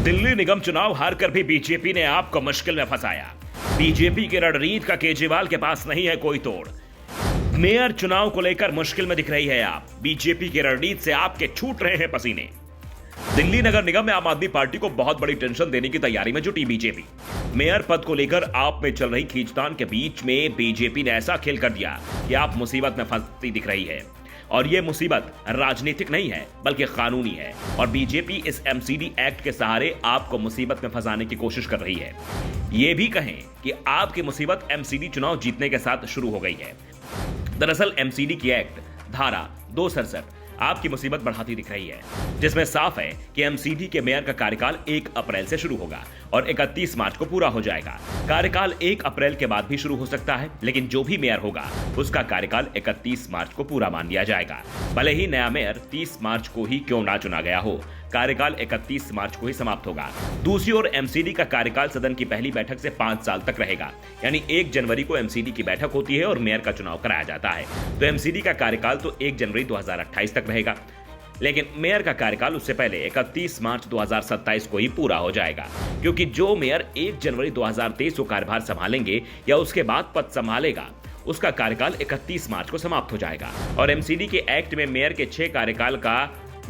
दिल्ली निगम चुनाव हारकर भी बीजेपी ने आपको मुश्किल में फंसाया। बीजेपी की रणनीति का केजरीवाल के पास नहीं है कोई तोड़। मेयर चुनाव को लेकर मुश्किल में दिख रही है आप। बीजेपी की रणनीति से आपके छूट रहे हैं पसीने। दिल्ली नगर निगम में आम आदमी पार्टी को बहुत बड़ी टेंशन देने की तैयारी में जुटी बीजेपी। मेयर पद को लेकर आप में चल रही खींचतान के बीच में बीजेपी ने ऐसा खेल कर दिया कि आप मुसीबत में फंसती दिख रही है। और यह मुसीबत राजनीतिक नहीं है बल्कि कानूनी है, और बीजेपी इस एमसीडी एक्ट के सहारे आपको मुसीबत में फंसाने की कोशिश कर रही है। यह भी कहें कि आपकी मुसीबत एमसीडी चुनाव जीतने के साथ शुरू हो गई है। दरअसल एमसीडी की एक्ट धारा 267 आपकी मुसीबत बढ़ाती दिख रही है, जिसमें साफ है कि एमसीडी के मेयर का कार्यकाल 1 अप्रैल से शुरू होगा और 31 मार्च को पूरा हो जाएगा। कार्यकाल 1 अप्रैल के बाद भी शुरू हो सकता है, लेकिन जो भी मेयर होगा उसका कार्यकाल 31 मार्च को पूरा मान लिया जाएगा। भले ही नया मेयर 30 मार्च को ही क्यों ना चुना गया हो, कार्यकाल 31 मार्च को ही समाप्त होगा। दूसरी ओर एमसीडी का कार्यकाल सदन की पहली बैठक से 5 साल तक रहेगा, यानी 1 जनवरी को एमसीडी की बैठक होती है और मेयर का चुनाव कराया जाता है। तो एमसीडी का कार्यकाल तो 1 जनवरी 2028 तक रहेगा, लेकिन मेयर का कार्यकाल उससे पहले 31 मार्च 2027 को ही पूरा हो जाएगा, क्योंकि जो मेयर 1 जनवरी 2023 को कार्यभार संभालेंगे या उसके बाद पद संभालेगा, उसका कार्यकाल 31 मार्च को समाप्त हो जाएगा। और एमसीडी के एक्ट में मेयर के 6 कार्यकाल का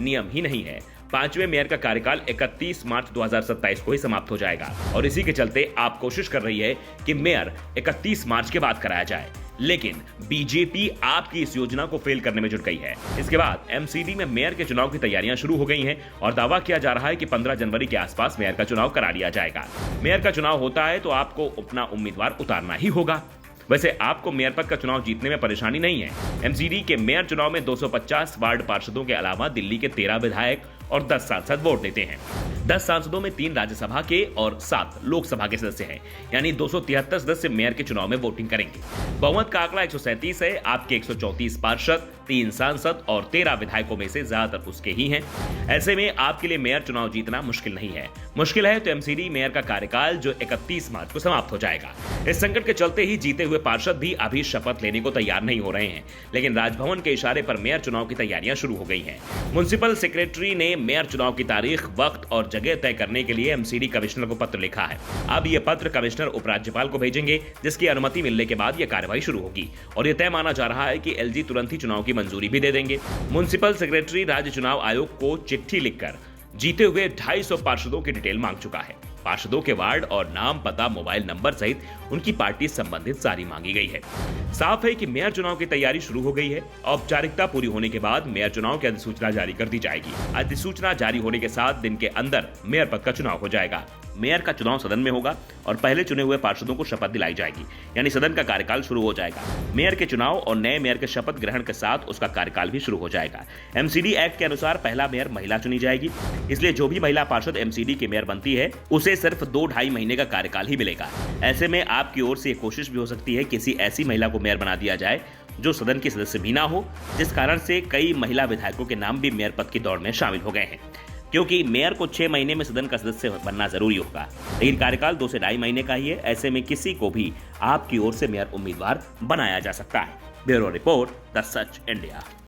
नियम ही नहीं है। 5वें मेयर का कार्यकाल 31 मार्च 2027 को ही समाप्त हो जाएगा, और इसी के चलते आप कोशिश कर रही है कि मेयर 31 मार्च के बाद कराया जाए। लेकिन बीजेपी आपकी इस योजना को फेल करने में जुट गई है। इसके बाद एमसीडी में मेयर के चुनाव की तैयारियां शुरू हो गई हैं और दावा किया जा रहा है कि 15 जनवरी के आसपास मेयर का चुनाव करा लिया जाएगा। मेयर का चुनाव होता है तो आपको अपना उम्मीदवार उतारना ही होगा। वैसे आपको मेयर पद का चुनाव जीतने में परेशानी नहीं है। एमसीडी के मेयर चुनाव में 250 वार्ड पार्षदों के अलावा दिल्ली के 13 विधायक और 10 सांसद वोट देते हैं। 10 सांसदों में 3 राज्यसभा के और 7 लोकसभा के सदस्य हैं, यानी 273 सदस्य मेयर के चुनाव में वोटिंग करेंगे। बहुमत का आंकड़ा 137 है। आपके 134 पार्षद, 3 सांसद और 13 विधायकों में से ज्यादातर उसके ही हैं। ऐसे में आपके लिए मेयर चुनाव जीतना मुश्किल नहीं है। मुश्किल है तो एमसीडी मेयर का कार्यकाल जो 31 मार्च को समाप्त हो जाएगा। इस संकट के चलते ही जीते हुए पार्षद भी अभी शपथ लेने को तैयार नहीं हो रहे हैं, लेकिन राजभवन के इशारे पर मेयर चुनाव की तैयारियां शुरू हो गई हैं। म्युनिसिपल सेक्रेटरी ने मेयर चुनाव की तारीख, वक्त और जगह तय करने के लिए एमसीडी कमिश्नर को पत्र लिखा है। अब यह पत्र कमिश्नर उपराज्यपाल को भेजेंगे, जिसकी अनुमति मिलने के बाद यह कार्रवाई शुरू होगी, और यह तय माना जा रहा है कि एलजी तुरंत ही चुनाव की मंजूरी भी दे देंगे। म्युनिसिपल सेक्रेटरी राज्य चुनाव आयोग को चिट्ठी लिखकर जीते हुए 250 पार्षदों की डिटेल मांग चुका है। पार्षदों के वार्ड और नाम, पता, मोबाइल नंबर सहित उनकी पार्टी संबंधित सारी मांगी गई है। साफ है कि मेयर चुनाव की तैयारी शुरू हो गई है। औपचारिकता पूरी होने के बाद मेयर चुनाव की अधिसूचना जारी कर दी जाएगी। अधिसूचना जारी होने के 7 दिन के अंदर मेयर पद का चुनाव हो जाएगा। मेयर का चुनाव सदन में होगा और पहले चुने हुए पार्षदों को शपथ दिलाई जाएगी, यानी सदन का कार्यकाल शुरू हो जाएगा। मेयर के चुनाव और नए मेयर के शपथ ग्रहण के साथ उसका कार्यकाल भी शुरू हो जाएगा। एमसीडी एक्ट के अनुसार पहला मेयर महिला चुनी जाएगी, इसलिए जो भी महिला पार्षद एमसीडी के मेयर बनती है उसे सिर्फ 2-2.5 महीने का कार्यकाल ही मिलेगा। ऐसे में आपकी ओर से कोशिश भी हो सकती है किसी ऐसी महिला को मेयर बना दिया जाए जो सदन की सदस्य भी ना हो, जिस कारण से कई महिला विधायकों के नाम भी मेयर पद की दौड़ में शामिल हो गए हैं, क्योंकि मेयर को 6 महीने में सदन का सदस्य बनना जरूरी होगा, लेकिन कार्यकाल 2 से 2.5 महीने का ही है। ऐसे में किसी को भी आपकी ओर से मेयर उम्मीदवार बनाया जा सकता है। Bureau report, the such India.